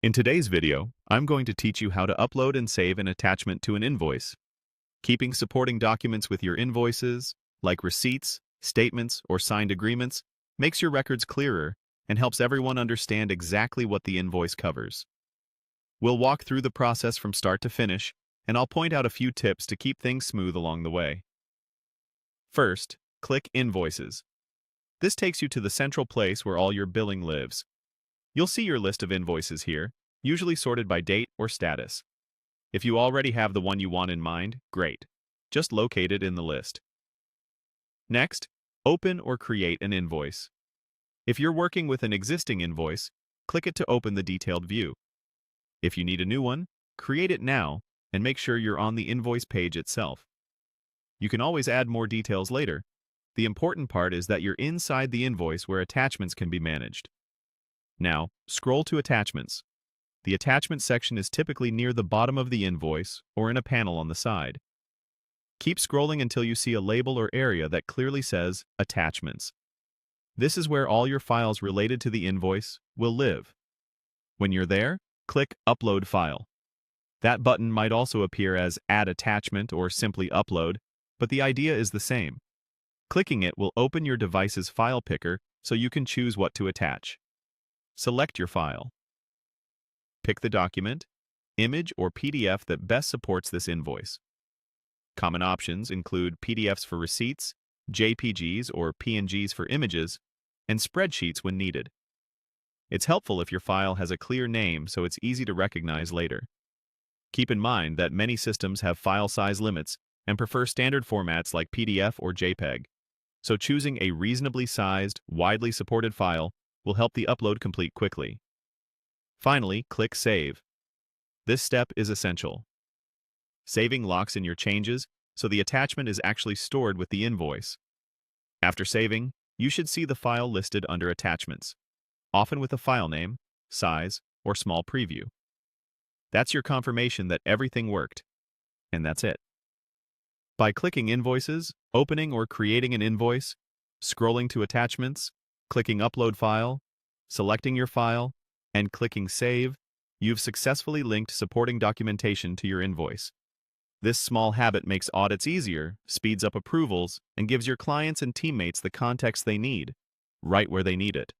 In today's video, I'm going to teach you how to upload and save an attachment to an invoice. Keeping supporting documents with your invoices, like receipts, statements, or signed agreements, makes your records clearer and helps everyone understand exactly what the invoice covers. We'll walk through the process from start to finish, and I'll point out a few tips to keep things smooth along the way. First, click Invoices. This takes you to the central place where all your billing lives. You'll see your list of invoices here, usually sorted by date or status. If you already have the one you want in mind, great. Just locate it in the list. Next, open or create an invoice. If you're working with an existing invoice, click it to open the detailed view. If you need a new one, create it now and make sure you're on the invoice page itself. You can always add more details later. The important part is that you're inside the invoice where attachments can be managed. Now, scroll to Attachments. The Attachment section is typically near the bottom of the invoice or in a panel on the side. Keep scrolling until you see a label or area that clearly says Attachments. This is where all your files related to the invoice will live. When you're there, click Upload File. That button might also appear as Add Attachment or simply Upload, but the idea is the same. Clicking it will open your device's file picker so you can choose what to attach. Select your file. Pick the document, image, or PDF that best supports this invoice. Common options include PDFs for receipts, JPGs or PNGs for images, and spreadsheets when needed. It's helpful if your file has a clear name so it's easy to recognize later. Keep in mind that many systems have file size limits and prefer standard formats like PDF or JPEG, so choosing a reasonably sized, widely supported file will help the upload complete quickly. Finally, click Save. This step is essential. Saving locks in your changes, so the attachment is actually stored with the invoice. After saving, you should see the file listed under Attachments, often with a file name, size, or small preview. That's your confirmation that everything worked, and that's it. By clicking Invoices, opening or creating an invoice, scrolling to Attachments, clicking Upload File, selecting your file, and clicking Save, you've successfully linked supporting documentation to your invoice. This small habit makes audits easier, speeds up approvals, and gives your clients and teammates the context they need, right where they need it.